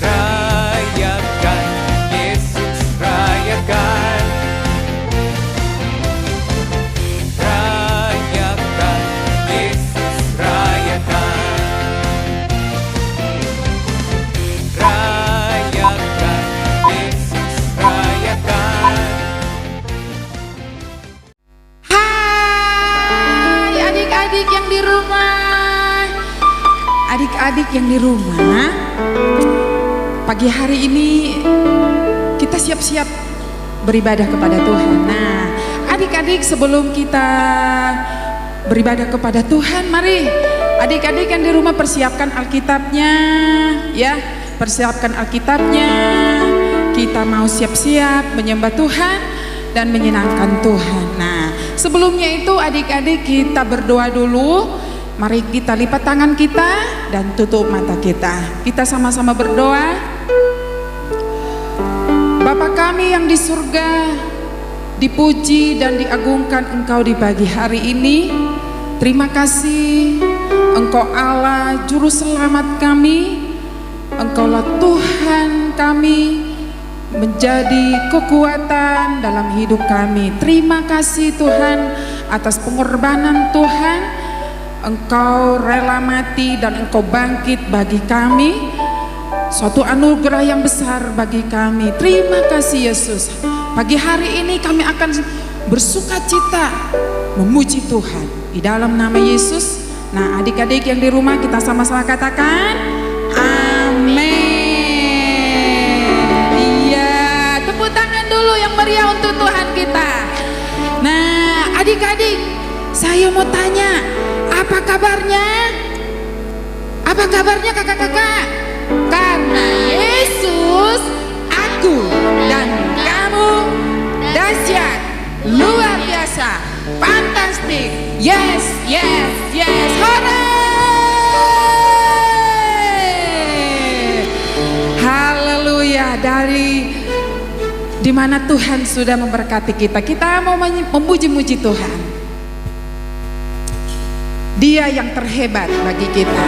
Rayakan, Yesus rayakan. Rayakan, Yesus rayakan. Rayakan, Yesus rayakan. Hai adik-adik yang di rumah. Adik-adik yang di rumah, pagi hari ini kita siap-siap beribadah kepada Tuhan. Nah, adik-adik sebelum kita beribadah kepada Tuhan, mari adik-adik yang di rumah persiapkan Alkitabnya, ya, persiapkan Alkitabnya. Kita mau siap-siap menyembah Tuhan dan menyenangkan Tuhan. Nah, sebelumnya itu adik-adik kita berdoa dulu. Mari kita lipat tangan kita dan tutup mata kita. Kita sama-sama berdoa. Bapa kami yang di surga, dipuji dan diagungkan Engkau di pagi hari ini. Terima kasih Engkau Allah Juru Selamat kami. Engkaulah Tuhan kami, menjadi kekuatan dalam hidup kami. Terima kasih Tuhan atas pengorbanan Tuhan. Engkau rela mati dan Engkau bangkit bagi kami. Suatu anugerah yang besar bagi kami. Terima kasih Yesus. Pagi hari ini kami akan bersuka cita memuji Tuhan di dalam nama Yesus. Nah, adik-adik yang di rumah kita sama-sama katakan amin. Iya, tepuk tangan dulu yang meriah untuk Tuhan kita. Nah, adik-adik, saya mau tanya, apa kabarnya? Apa kabarnya kakak-kakak? Karena Yesus, aku dan kamu dahsyat, luar biasa, fantastik. Yes, yes, yes. Hore! Haleluya. Dari dimana Tuhan sudah memberkati kita, kita mau memuji-muji Tuhan. Dia yang terhebat bagi kita.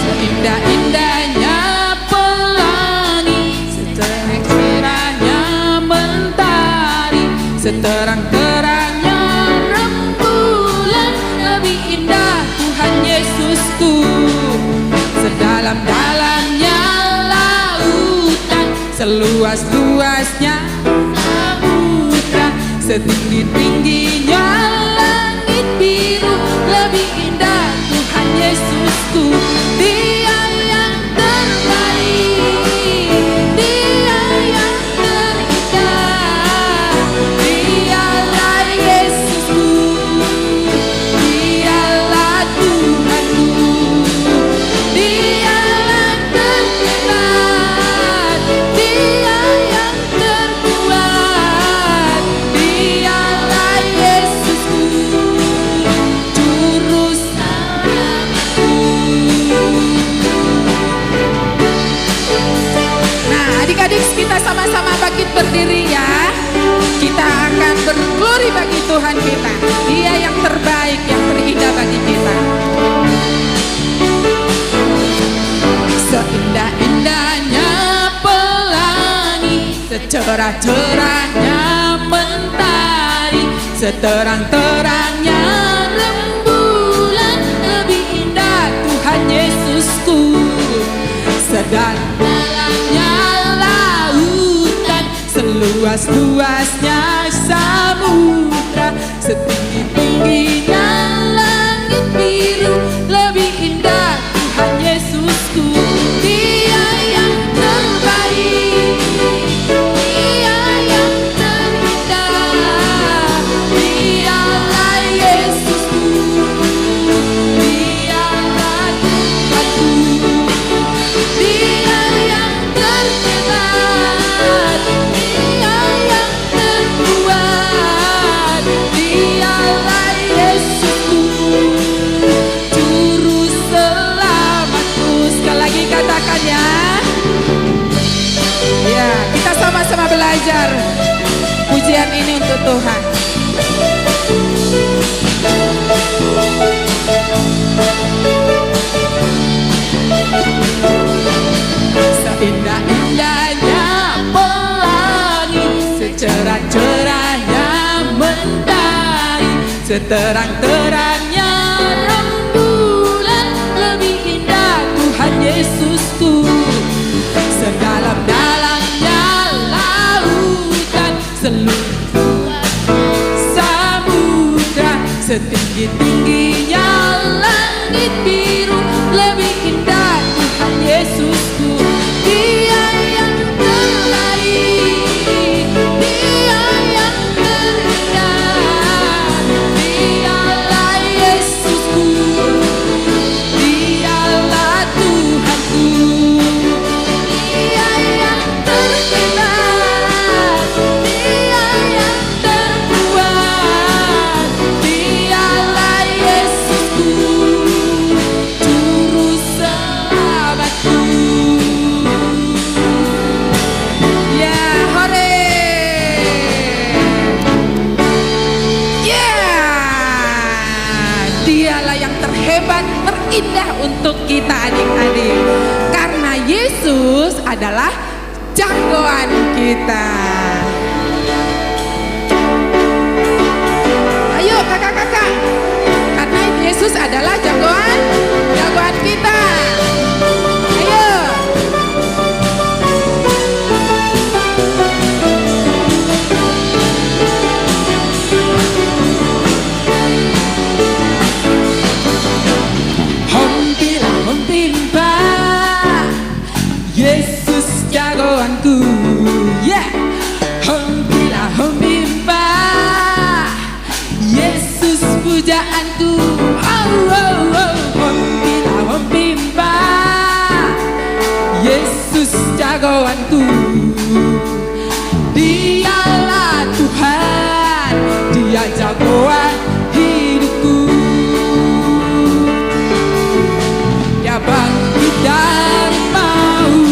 Seindah-indahnya pelangi, secerah-cerahnya mentari, seterang-terangnya rembulan, lebih indah Tuhan Yesusku. Sedalam-dalamnya lautan, seluas-luasnya samudra, setinggi-tingginya langit biru, lebih indah Tuhan Yesusku. Dia yang terbaik, Dia yang terindah, Dialah Yesusku, Dialah Tuhanku. Dialah terhebat, Dia yang terkuat, Dialah Yesusku, Juru Selamatku. Nah, adik-adik kita sama-sama bangkit berdiri ya. Kita akan berglori bagi Tuhan kita. Dia yang terbaik, yang terindah bagi kita. Seindah-indahnya pelangi, secerah-cerahnya mentari, seterang-terangnya rembulan, lebih indah Tuhan Yesusku. Sedalam-dalamnya lautan, seluas-luasnya samudra, setinggi-tingginya langit biru, lebih indah Tuhan Yesusku. Dia yang terbaik, Dia yang terindah, Dialah Yesusku, Dialah Tuhanku. Dia yang terhebat, Dia yang terkuat, Dia belajar pujian ini untuk Tuhan. Seindah-indahnya pelangi, secerah-cerahnya mentari, seterang-terangnya rembulan, lebih indah Tuhan Yesusku. Sedalam-dalamnya lautan, seluruh samudra, setinggi-tingginya langit biru, lebih indah Tuhan Yesusku. Dia yang terbaik, Dia yang terindah, Dialah Yesusku, Dialah Tuhanku. Dia yang terhebat, Dia yang terkuat, Dialah Yesusku, Juru Selamatku. Ya, hore. Ya, Dialah yang terhebat, terindah untuk kita adik-adik. Karena Yesus adalah jagoan kita. Ayo kakak-kakak, karena Yesus adalah jagoan kita. Ayo. Hompilah hompimpa, Yesus jagoanku. Yeah. Hompilah hompimpa, Yesus pujaanku. Oh, oh, oh. Hompilah hompimpa, Yesus jagoanku. Dialah Tuhan, Dia jagoan hidupku. Dia bangkit dari maut,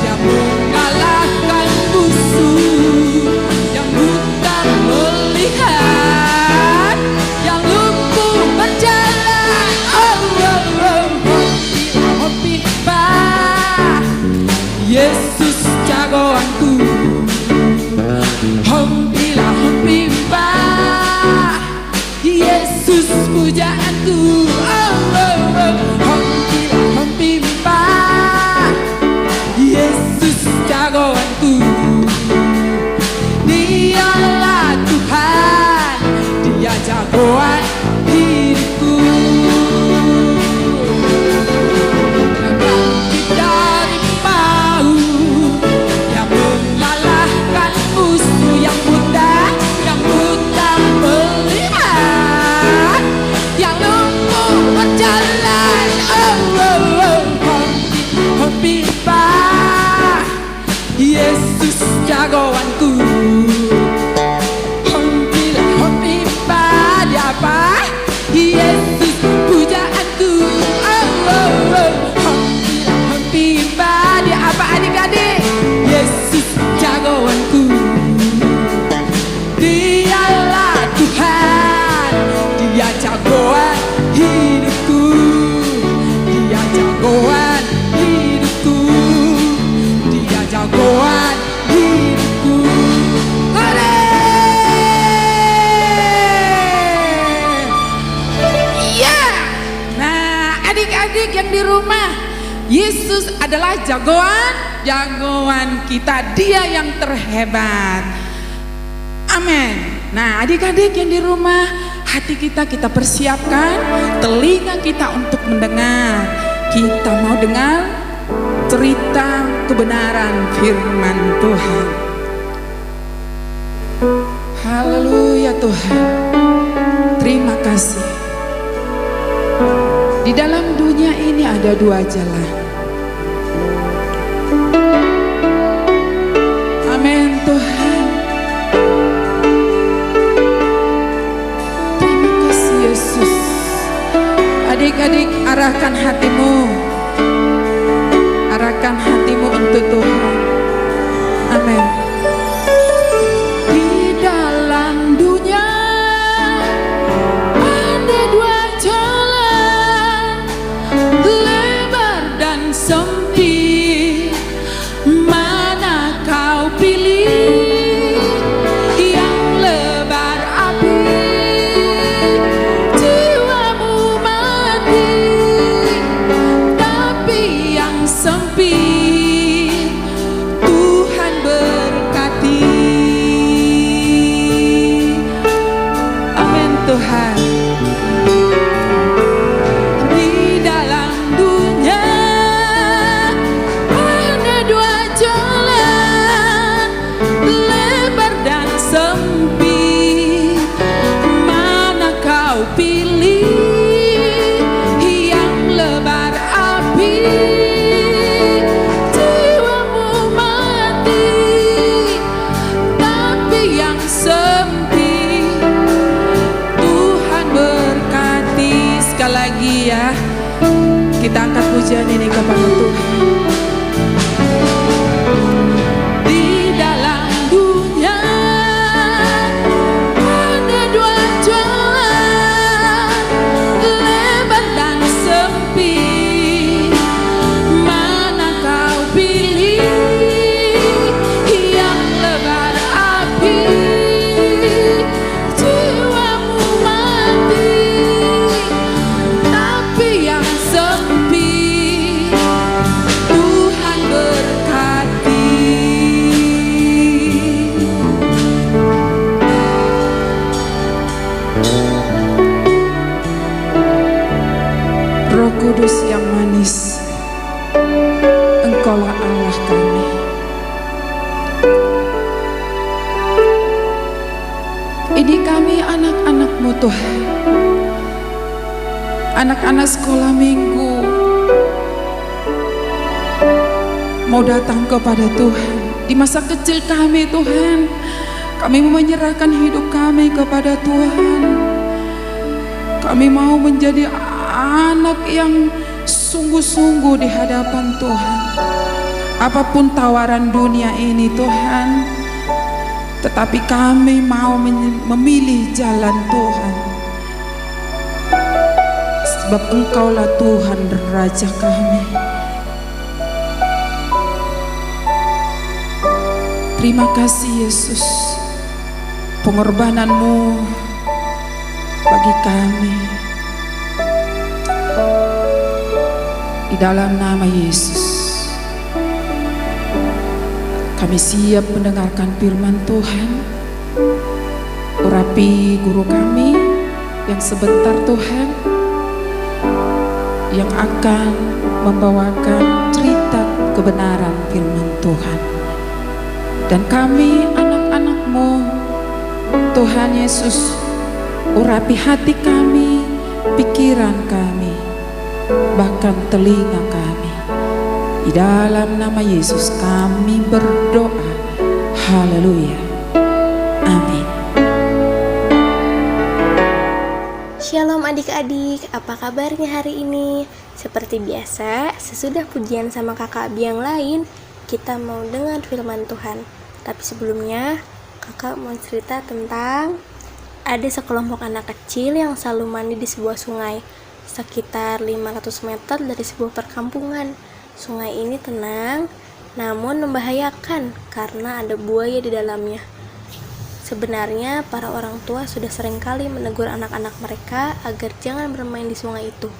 Dia mengalahkan musuh. Yang buta melihat, yang lumpuh berjalan. Oh, oh, oh. Hompilah hompimpa, Yesus jagoanku. Hompilah hompimpa, Yesus pujaanku. Oh, oh, oh. Hompilah hompimpa, Yesus jagoanku. Dialah Tuhan, Dia jagoan hidupku. Dia bangkit dari maut, Dia mengalahkan musuh. Yang buta melihat, yang lumpuh berjalan. Oh, oh, oh. Hompimpa, Yesus jagoanku. Hompilah hompimpa, Dia apa? Yesus pujaanku. Oh, oh, oh. Hompilah hompimpa, Dia apa adik-adik? Yesus jagoanku. Dialah Tuhan, Dia jagoan hidupku. Dia jagoan hidupku, Dia jagoan hidupku. Hore! Ya. Nah, adik-adik yang di rumah, Yesus adalah jagoan kita. Dia yang terhebat. Amin. Nah, adik-adik yang di rumah, hati kita persiapkan, telinga kita untuk mendengar. Kita mau dengar cerita kebenaran firman Tuhan. Haleluya Tuhan. Terima kasih. Di dalam dunia ini ada dua jalan. Amin Tuhan. Terima kasih Yesus. Adik-adik, arahkan hatimu. Arahkan hatimu untuk Tuhan. Amin. Kita angkat pujian ini kepada Tuhan. Di dalam dunia ada dua jalan, lebar dan sempit. Mana kau pilih? Yang lebar api, jiwamu mati. Tapi yang sempit, Tuhan berkati. Roh Kudus yang manis, Engkaulah Allah kami. Ini kami anak-anak-Mu Tuhan, anak-anak sekolah minggu, mau datang kepada Tuhan. Di masa kecil kami Tuhan, kami mau menyerahkan hidup kami kepada Tuhan. Kami mau menjadi anak yang sungguh-sungguh di hadapan Tuhan. Apapun tawaran dunia ini Tuhan, tetapi kami mau memilih jalan Tuhan. Sebab Engkaulah Tuhan dan Raja kami. Terima kasih Yesus, pengorbanan-Mu bagi kami. Di dalam nama Yesus, kami siap mendengarkan firman Tuhan. Urapi guru kami yang sebentar Tuhan, yang akan membawakan cerita kebenaran firman Tuhan. Dan kami anak-anak-Mu Tuhan Yesus, urapi hati kami, pikiran kami, bahkan telinga kami. Di dalam nama Yesus kami berdoa. Haleluya. Amin. Shalom adik-adik, apa kabarnya hari ini? Seperti biasa, sesudah pujian sama kakak Abi yang lain, kita mau dengar firman Tuhan. Tapi sebelumnya, kakak mau cerita tentang ada sekelompok anak kecil yang selalu mandi di sebuah sungai sekitar 500 meter dari sebuah perkampungan. Sungai ini tenang, namun membahayakan karena ada buaya di dalamnya. Sebenarnya para orang tua sudah seringkali menegur anak-anak mereka agar jangan bermain di sungai itu.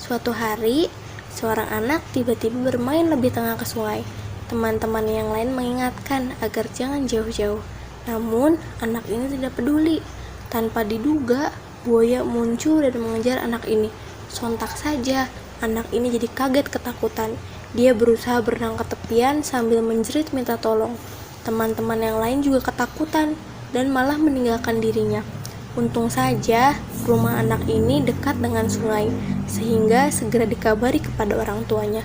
Suatu hari, seorang anak tiba-tiba bermain lebih tengah ke sungai. Teman-teman yang lain mengingatkan agar jangan jauh-jauh. Namun, anak ini tidak peduli. Tanpa diduga, buaya muncul dan mengejar anak ini. Sontak saja, anak ini jadi kaget ketakutan. Dia berusaha berenang ke tepian sambil menjerit minta tolong. Teman-teman yang lain juga ketakutan dan malah meninggalkan dirinya. Untung saja rumah anak ini dekat dengan sungai, sehingga segera dikabari kepada orang tuanya.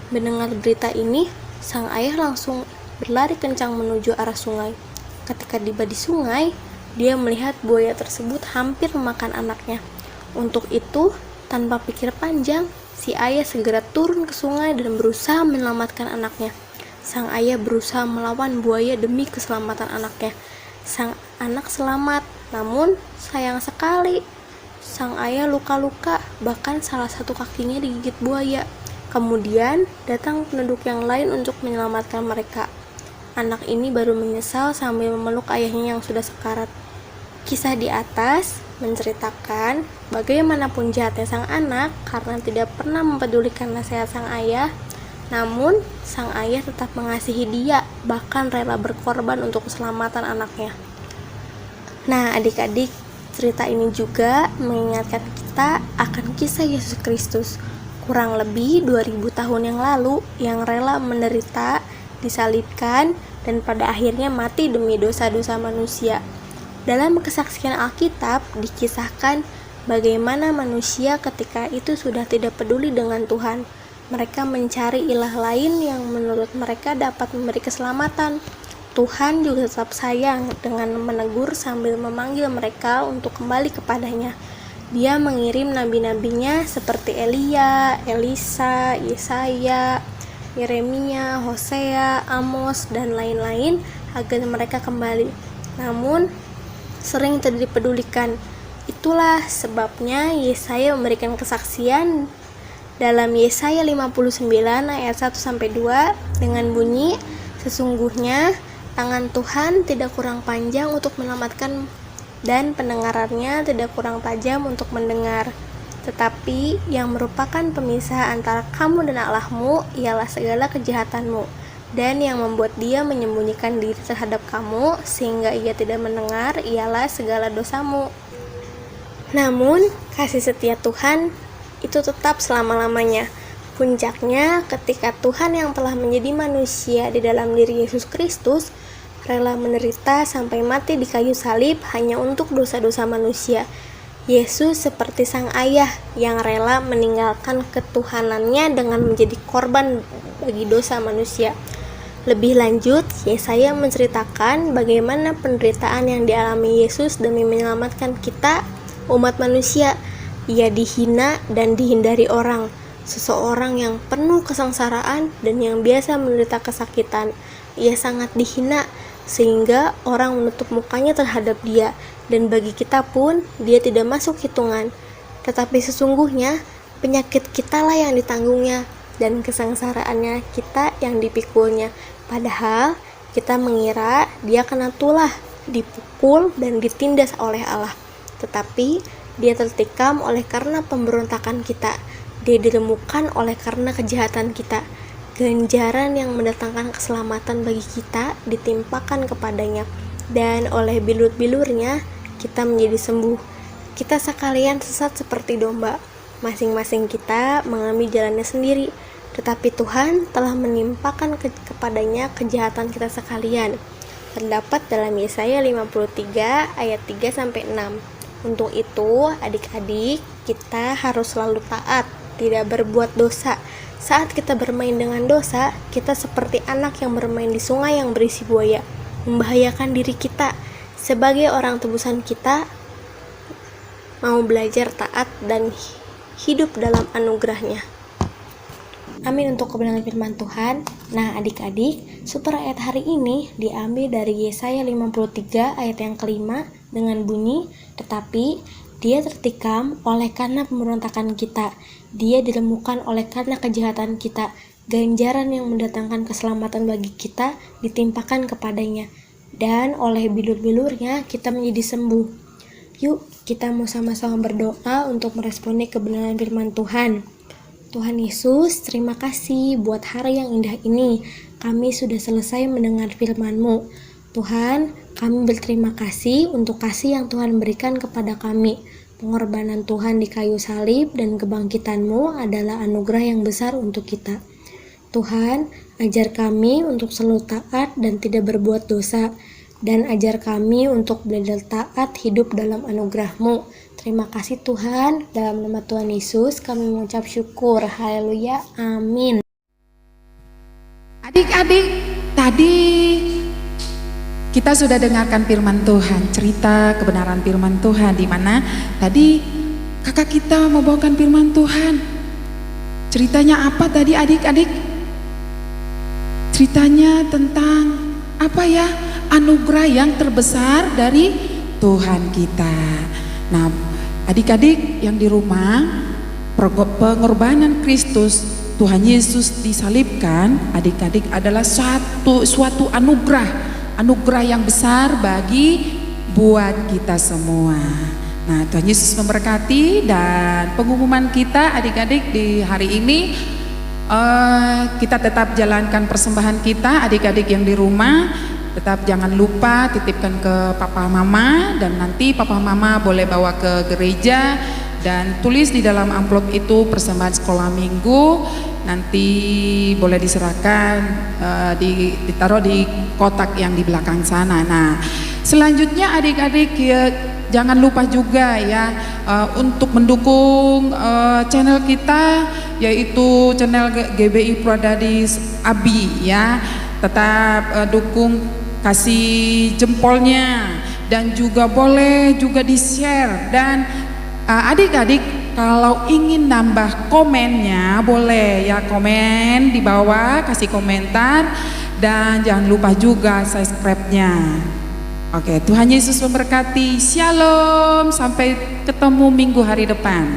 Mendengar berita ini, sang ayah langsung berlari kencang menuju arah sungai. Ketika tiba di sungai, dia melihat buaya tersebut hampir memakan anaknya. Untuk itu, tanpa pikir panjang, si ayah segera turun ke sungai dan berusaha menyelamatkan anaknya. Sang ayah berusaha melawan buaya demi keselamatan anaknya. Sang anak selamat, namun sayang sekali, sang ayah luka-luka, bahkan salah satu kakinya digigit buaya. Kemudian datang penduduk yang lain untuk menyelamatkan mereka. Anak ini baru menyesal sambil memeluk ayahnya yang sudah sekarat. Kisah di atas menceritakan bagaimanapun jahatnya sang anak karena tidak pernah mempedulikan nasihat sang ayah, namun sang ayah tetap mengasihi dia, bahkan rela berkorban untuk keselamatan anaknya. Nah adik-adik, cerita ini juga mengingatkan kita akan kisah Yesus Kristus, kurang lebih 2000 tahun yang lalu, yang rela menderita, disalibkan, dan pada akhirnya mati demi dosa-dosa manusia. Dalam kesaksian Alkitab dikisahkan bagaimana manusia ketika itu sudah tidak peduli dengan Tuhan. Mereka mencari ilah lain yang menurut mereka dapat memberi keselamatan. Tuhan juga tetap sayang dengan menegur sambil memanggil mereka untuk kembali kepadanya. Dia mengirim nabi-nabinya seperti Elia, Elisa, Yesaya, Yeremia, Hosea, Amos, dan lain-lain agar mereka kembali. Namun, sering tidak dipedulikan. Itulah sebabnya Yesaya memberikan kesaksian dalam Yesaya 59 ayat 1-2 dengan bunyi, "Sesungguhnya tangan Tuhan tidak kurang panjang untuk menyelamatkan dan pendengarannya tidak kurang tajam untuk mendengar. Tetapi yang merupakan pemisah antara kamu dan Allahmu ialah segala kejahatanmu, dan yang membuat dia menyembunyikan diri terhadap kamu sehingga ia tidak mendengar ialah segala dosamu." Namun, kasih setia Tuhan itu tetap selama-lamanya. Puncaknya ketika Tuhan yang telah menjadi manusia di dalam diri Yesus Kristus rela menderita sampai mati di kayu salib hanya untuk dosa-dosa manusia. Yesus seperti sang ayah yang rela meninggalkan ketuhanannya dengan menjadi korban bagi dosa manusia. Lebih lanjut, Yesaya menceritakan bagaimana penderitaan yang dialami Yesus demi menyelamatkan kita, umat manusia. Ia dihina dan dihindari orang, seseorang yang penuh kesengsaraan dan yang biasa menderita kesakitan. Ia sangat dihina sehingga orang menutup mukanya terhadap dia, dan bagi kita pun dia tidak masuk hitungan. Tetapi sesungguhnya penyakit kitalah yang ditanggungnya dan kesengsaraannya kita yang dipikulnya. Padahal kita mengira dia kena tulah, dipukul dan ditindas oleh Allah. Tetapi dia tertikam oleh karena pemberontakan kita, dia diremukkan oleh karena kejahatan kita. Ganjaran yang mendatangkan keselamatan bagi kita ditimpakan kepadanya, dan oleh bilur-bilurnya kita menjadi sembuh. Kita sekalian sesat seperti domba, masing-masing kita mengambil jalannya sendiri, tetapi Tuhan telah menimpakan kepadanya kejahatan kita sekalian. Terdapat dalam Yesaya 53 ayat 3-6. Untuk itu, adik-adik, kita harus selalu taat, tidak berbuat dosa. Saat kita bermain dengan dosa, kita seperti anak yang bermain di sungai yang berisi buaya, membahayakan diri kita. Sebagai orang tebusan kita, mau belajar taat dan hidup dalam anugerahnya. Amin untuk kebenaran firman Tuhan. Nah adik-adik, super ayat hari ini diambil dari Yesaya 53 ayat yang kelima dengan bunyi, "Tetapi dia tertikam oleh karena pemberontakan kita, dia diremukkan oleh karena kejahatan kita, ganjaran yang mendatangkan keselamatan bagi kita ditimpakan kepadanya, dan oleh bilur-bilurnya kita menjadi sembuh." Yuk kita mau sama-sama berdoa untuk meresponi kebenaran firman Tuhan. Tuhan Yesus, terima kasih buat hari yang indah ini. Kami sudah selesai mendengar firman-Mu. Tuhan, kami berterima kasih untuk kasih yang Tuhan berikan kepada kami. Pengorbanan Tuhan di kayu salib dan kebangkitan-Mu adalah anugerah yang besar untuk kita. Tuhan, ajar kami untuk selalu taat dan tidak berbuat dosa, dan ajar kami untuk belajar taat hidup dalam anugerah-Mu. Terima kasih Tuhan, dalam nama Tuhan Yesus kami mengucap syukur. Haleluya, amin. Adik-adik, tadi kita sudah dengarkan firman Tuhan, cerita kebenaran firman Tuhan, di mana tadi kakak kita membawakan firman Tuhan. Ceritanya apa tadi adik-adik? Ceritanya tentang apa ya? Anugerah yang terbesar dari Tuhan kita. Nah, adik-adik yang di rumah, pengorbanan Kristus Tuhan Yesus disalibkan, adik-adik adalah suatu anugerah yang besar bagi buat kita semua. Nah, Tuhan Yesus memberkati, dan pengumuman kita adik-adik di hari ini, kita tetap jalankan persembahan kita. Adik-adik yang di rumah tetap jangan lupa titipkan ke papa mama, dan nanti papa mama boleh bawa ke gereja dan tulis di dalam amplop itu persembahan sekolah minggu. Nanti boleh diserahkan, ditaruh di kotak yang di belakang sana. Nah, selanjutnya adik-adik ya, jangan lupa juga ya untuk mendukung channel kita, yaitu channel GBI Pradadis Abi ya. Tetap dukung, kasih jempolnya, dan juga boleh juga di share dan Adik-adik kalau ingin nambah komennya boleh ya, komen di bawah, kasih komentar, dan jangan lupa juga subscribe-nya. Oke, Tuhan Yesus memberkati. Shalom, sampai ketemu minggu hari depan.